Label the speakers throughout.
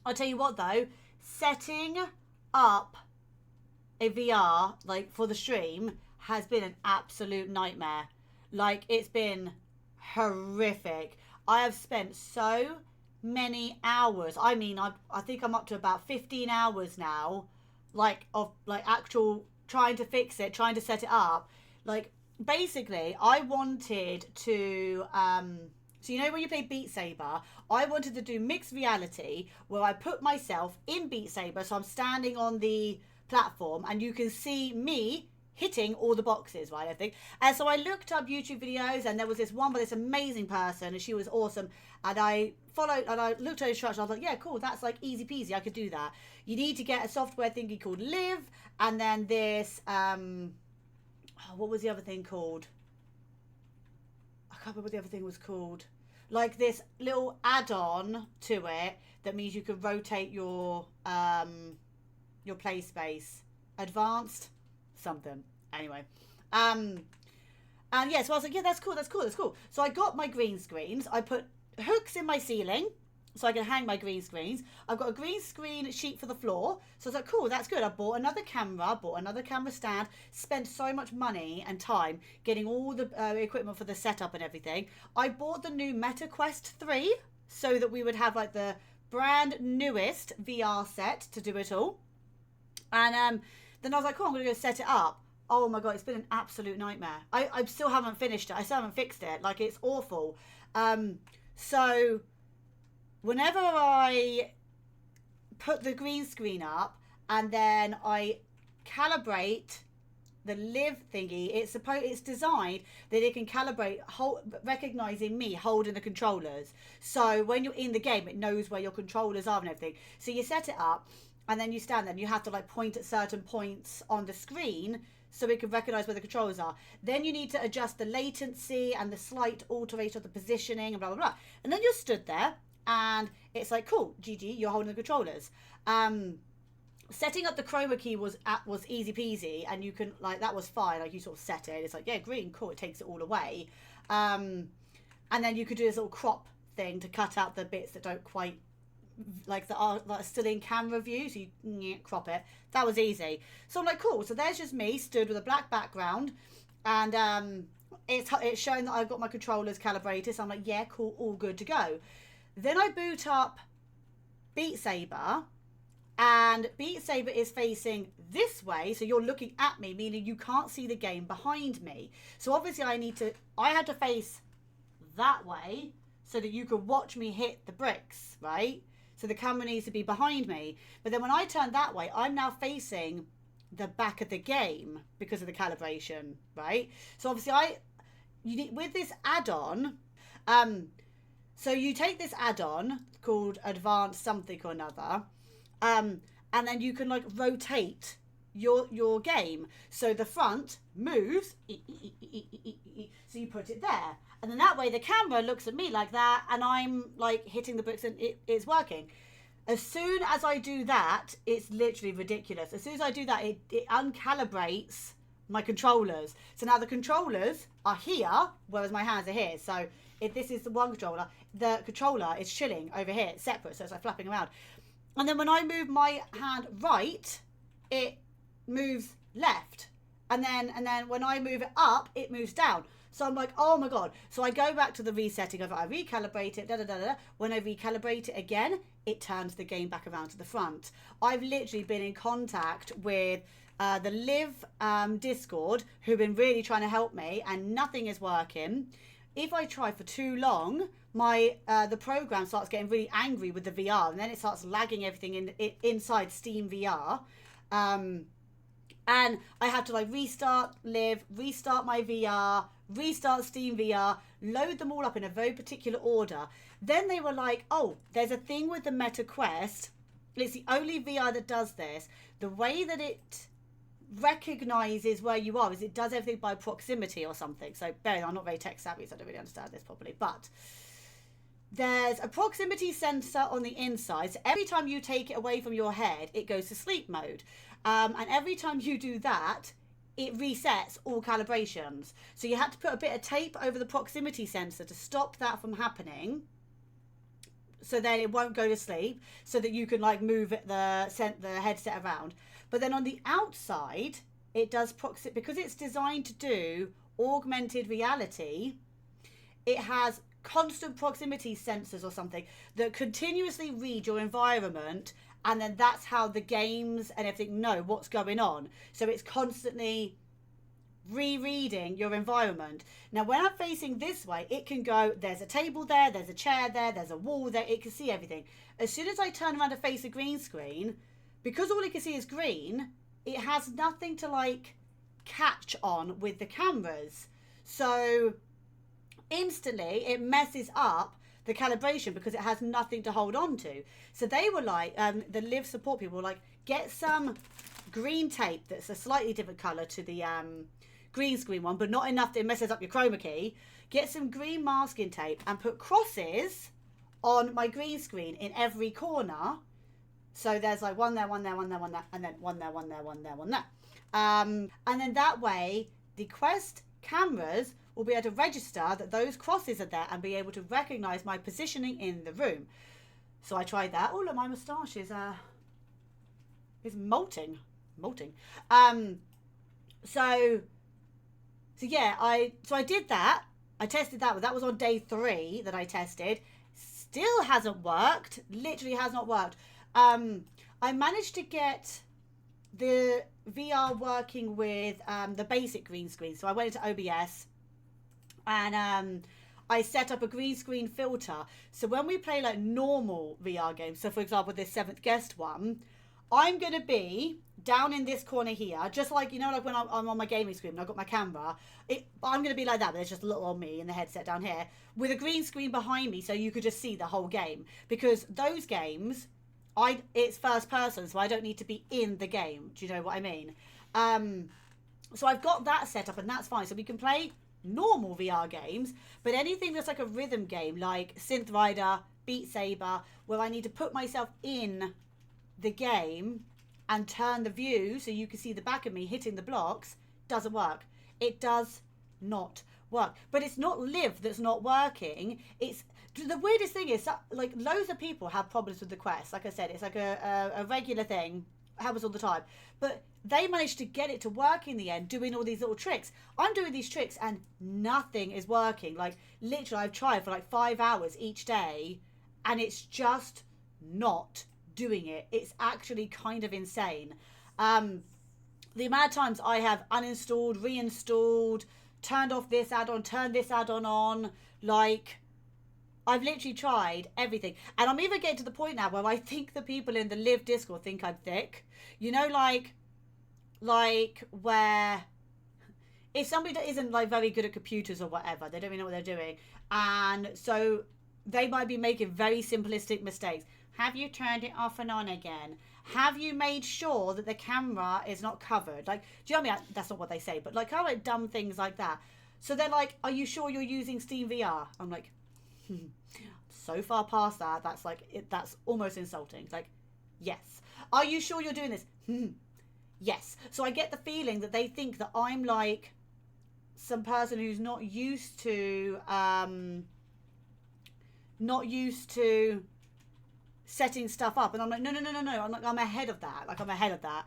Speaker 1: I'll tell you what though, setting up a VR like for the stream has been an absolute nightmare. Like it's been horrific. I have spent so many hours. I mean, I think I'm up to about 15 hours now, like of like actual trying to fix it, trying to set it up. Like basically, I wanted to so you know when you play Beat Saber, I wanted to do mixed reality where I put myself in Beat Saber, so I'm standing on the platform and you can see me hitting all the boxes, right? I think. And so I looked up YouTube videos and there was this one by this amazing person and she was awesome. And I followed and I looked at her instructions. I was like, yeah, cool. That's like easy peasy. I could do that. You need to get a software thingy called Live. And then this, what was the other thing called? I can't remember what the other thing was called. Like this little add-on to it that means you can rotate your play space. Advanced something. Anyway. And yeah, so I was like, yeah, that's cool, that's cool, that's cool. So I got my green screens. I put hooks in my ceiling so I can hang my green screens. I've got a green screen sheet for the floor. So I was like, cool, that's good. I bought another camera stand, spent so much money and time getting all the equipment for the setup and everything. I bought the new Meta Quest 3 so that we would have like the brand newest VR set to do it all. And then I was like, cool, I'm going to go set it up. Oh my God, it's been an absolute nightmare. I still haven't finished it. I still haven't fixed it. Like, it's awful. So whenever I put the green screen up and then I calibrate the Live thingy, it's designed that it can calibrate recognizing me holding the controllers. So when you're in the game, it knows where your controllers are and everything. So you set it up and then you stand there and you have to like point at certain points on the screen so it can recognize where the controllers are. Then you need to adjust the latency and the slight alteration of the positioning and blah, blah, blah. And then you're stood there and it's like, cool, GG, you're holding the controllers. Setting up the chroma key was easy peasy and you can, like, that was fine. Like, you sort of set it. It's like, yeah, green, cool, it takes it all away. And then you could do this little crop thing to cut out the bits that don't quite, like, that are like still in camera view, so you crop it. That was easy. So I'm like, cool. So there's just me stood with a black background, and it's showing that I've got my controllers calibrated. So I'm like, yeah, cool, all good to go. Then I boot up Beat Saber, and Beat Saber is facing this way, so you're looking at me, meaning you can't see the game behind me. So obviously I had to face that way so that you could watch me hit the bricks, right? So the camera needs to be behind me. But then when I turn that way, I'm now facing the back of the game because of the calibration, right? So obviously with this add-on, so you take this add-on called Advanced something or another, and then you can like rotate your game. So the front moves, so you put it there. And then that way the camera looks at me like that and I'm like hitting the bricks and it's working. As soon as I do that, it's literally ridiculous. As soon as I do that, it uncalibrates my controllers. So now the controllers are here, whereas my hands are here. So if this is the one controller, the controller is chilling over here. It's separate, so it's like flapping around. And then when I move my hand right, it moves left. And then when I move it up, it moves down. So I'm like, oh my God. So I go back to the resetting of it. I recalibrate it, When I recalibrate it again, it turns the game back around to the front. I've literally been in contact with the Live Discord, who've been really trying to help me, and nothing is working. If I try for too long, the program starts getting really angry with the VR, and then it starts lagging everything inside Steam VR. And I had to like restart Live, restart my VR, restart Steam VR, load them all up in a very particular order. Then they were like, oh, there's a thing with the Meta Quest. It's the only VR that does this. The way that it recognizes where you are is it does everything by proximity or something. So I'm not very tech savvy, so I don't really understand this properly. But there's a proximity sensor on the inside. So every time you take it away from your head, it goes to sleep mode. And every time you do that, it resets all calibrations. So you had to put a bit of tape over the proximity sensor to stop that from happening. so then it won't go to sleep, so that you can like move the headset around. But then on the outside, it does because it's designed to do augmented reality. It has constant proximity sensors or something that continuously read your environment, and then that's how the games and everything know what's going on. So it's constantly rereading your environment. Now when I'm facing this way, it can go, there's a table there, there's a chair there, there's a wall there, it can see everything. As soon as I turn around to face a green screen, because all it can see is green, it has nothing to like catch on with the cameras. So instantly it messes up the calibration because it has nothing to hold on to. So they were like, the live support people were like, get some green tape that's a slightly different color to the green screen one, but not enough that it messes up your chroma key. Get some green masking tape and put crosses on my green screen in every corner. So there's like one there, one there, one there, one there, and then one there, one there, one there, one there. And then that way, the Quest cameras will be able to register that those crosses are there and be able to recognize my positioning in the room. So I tried that. Oh, look, my moustache is molting. So yeah, I did that. I tested that. That was on day 3 that I tested. Still hasn't worked. Literally has not worked. I managed to get the VR working with the basic green screen. So I went into OBS and I set up a green screen filter. So when we play like normal VR games, so for example, this 7th Guest one, I'm going to be down in this corner here, just like, you know, like when I'm on my gaming screen and I've got my camera, I'm going to be like that, but there's just a little on me in the headset down here with a green screen behind me so you could just see the whole game. Because those games, it's first person, so I don't need to be in the game. Do you know what I mean? So I've got that set up and that's fine. So we can play normal VR games, but anything that's like a rhythm game, like Synth Rider, Beat Saber, where I need to put myself in the game and turn the view so you can see the back of me hitting the blocks, doesn't work. It does not work. But it's not Live that's not working. It's the weirdest thing is like loads of people have problems with the Quest. Like I said, it's like a regular thing, happens all the time. But they managed to get it to work in the end, doing all these little tricks. I'm doing these tricks and nothing is working. Like literally I've tried for like 5 hours each day and it's just not doing it. It's actually kind of insane. The amount of times I have uninstalled, reinstalled, turned off this add-on, turned this add-on on, like I've literally tried everything. And I'm even getting to the point now where I think the people in the Live Discord think I'm thick. You know, like where if somebody that isn't like very good at computers or whatever, they don't really know what they're doing, and so they might be making very simplistic mistakes. Have you turned it off and on again? Have you made sure that the camera is not covered? Like, do you know what I mean? That's not what they say, but like kind of like dumb things like that. So they're like, are you sure you're using Steam VR? I'm like, so far past that, that's like, that's almost insulting. Like, yes. Are you sure you're doing this? Yes. So I get the feeling that they think that I'm like some person who's not used to setting stuff up, and I'm like, no. I'm ahead of that. Like I'm ahead of that.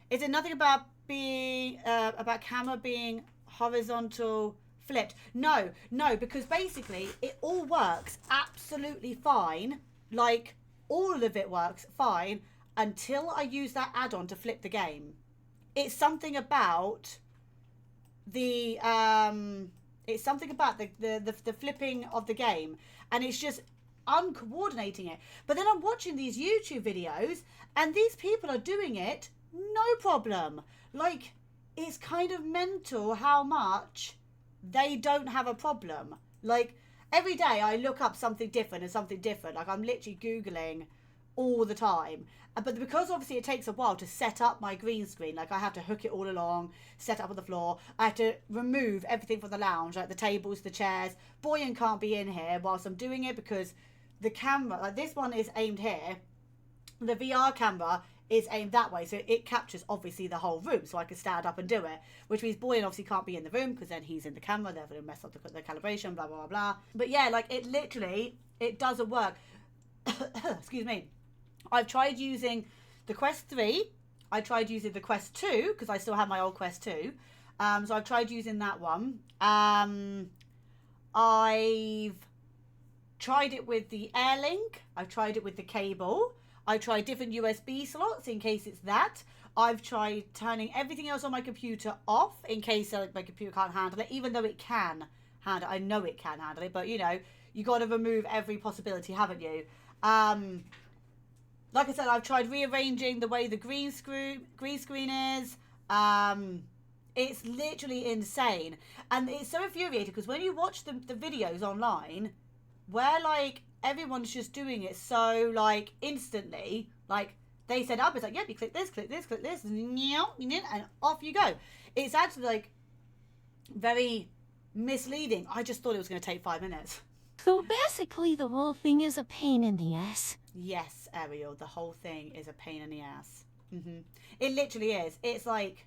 Speaker 1: Is it nothing about being about camera being horizontal flipped? No, because basically it all works absolutely fine. Like all of it works fine until I use that add-on to flip the game. It's something about the flipping of the game, and it's just uncoordinating it. But then I'm watching these YouTube videos and these people are doing it no problem. Like it's kind of mental how much they don't have a problem. Like every day I look up something different and something different. Like I'm literally Googling all the time. But because obviously it takes a while to set up my green screen, like I have to hook it all along, set up on the floor. I have to remove everything from the lounge, like the tables, the chairs. Boyan can't be in here whilst I'm doing it because the camera, like this one is aimed here. The VR camera is aimed that way. So it captures obviously the whole room, so I can stand up and do it, which means Boyan obviously can't be in the room because then he's in the camera, therefore it'll mess up the calibration, blah, blah, blah, blah. But yeah, like it literally, it doesn't work. Excuse me. I've tried using the Quest 3. I tried using the Quest 2 because I still have my old Quest 2. So I've tried using that one. I've tried it with the Airlink. I've tried it with the cable. I tried different USB slots in case it's that. I've tried turning everything else on my computer off in case my computer can't handle it, even though it can handle it. I know it can handle it, but you know, you got to remove every possibility, haven't you? Like I said, I've tried rearranging the way the green screen is. It's literally insane. And it's so infuriating because when you watch the videos online where like everyone's just doing it so like instantly, like they set up, it's like, yep, you click this, and off you go. It's actually like very misleading. I just thought it was going to take 5 minutes.
Speaker 2: So basically the whole thing is a pain in the ass.
Speaker 1: Yes, Ariel, the whole thing is a pain in the ass. It literally is. It's like,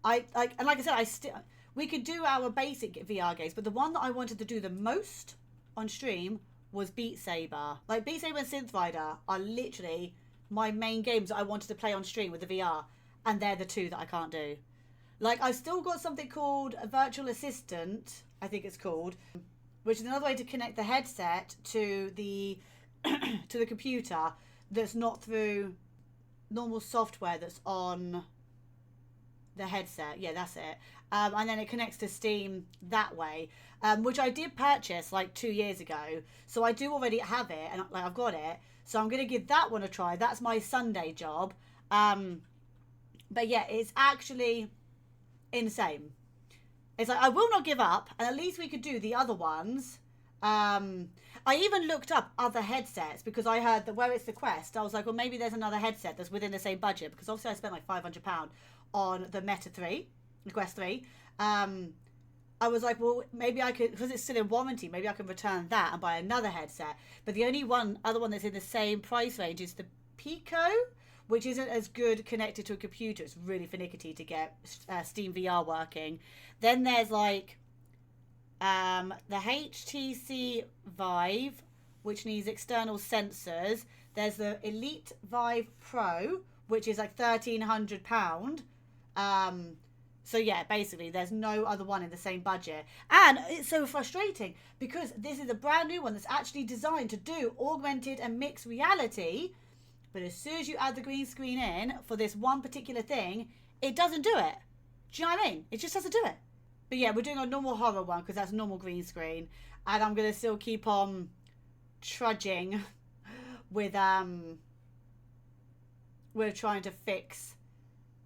Speaker 1: and like I said, we could do our basic VR games, but the one that I wanted to do the most on stream was Beat Saber. Like Beat Saber and Synth Rider are literally my main games that I wanted to play on stream with the VR, and they're the two that I can't do. Like I've still got something called a virtual assistant, I think it's called, which is another way to connect the headset to the to the computer that's not through normal software that's on the headset. Yeah, that's it. And then it connects to Steam that way, which I did purchase like 2 years ago. So I do already have it, and like I've got it. So I'm going to give that one a try. That's my Sunday job. But yeah, it's actually insane. It's like, I will not give up, and at least we could do the other ones. I even looked up other headsets because I heard that where it's the Quest, I was like, well, maybe there's another headset that's within the same budget, because obviously I spent like £500 on the Meta 3, the Quest 3. I was like, well, maybe I could, because it's still in warranty, maybe I can return that and buy another headset. But the only other one that's in the same price range is the Pico, which isn't as good connected to a computer. It's really finicky to get Steam VR working. Then there's like the HTC Vive, which needs external sensors. There's the Elite Vive Pro, which is like £1,300. So yeah, basically there's no other one in the same budget. And it's so frustrating because this is a brand new one that's actually designed to do augmented and mixed reality. But as soon as you add the green screen in for this one particular thing, it doesn't do it. Do you know what I mean? It just doesn't do it. But yeah, we're doing a normal horror one because that's normal green screen. And I'm going to still keep on trudging with we're trying to fix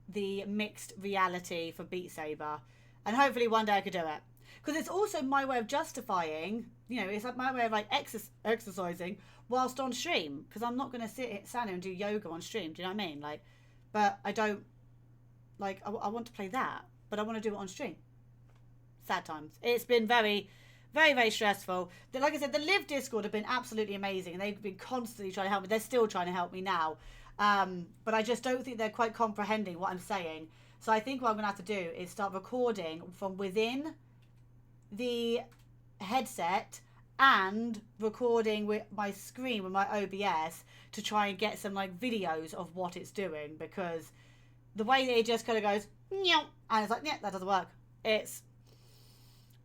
Speaker 1: the mixed reality for Beat Saber, and hopefully one day I could do it, because it's also my way of justifying, you know, it's like my way of like exercising whilst on stream, because I'm not going to stand here and do yoga on stream, do you know what I mean? Like, but I don't, like, I want to play that, but I want to do it on stream. Sad times. It's been very, very, very stressful. Like I said, the Live Discord have been absolutely amazing, and they've been constantly trying to help me. They're still trying to help me now. But I just don't think they're quite comprehending what I'm saying. So I think what I'm going to have to do is start recording from within the headset and recording with my screen with my OBS to try and get some like videos of what it's doing, because the way that it just kind of goes, and it's like, yeah, that doesn't work. It's,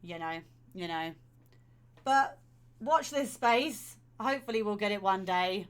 Speaker 1: you know. But watch this space. Hopefully we'll get it one day.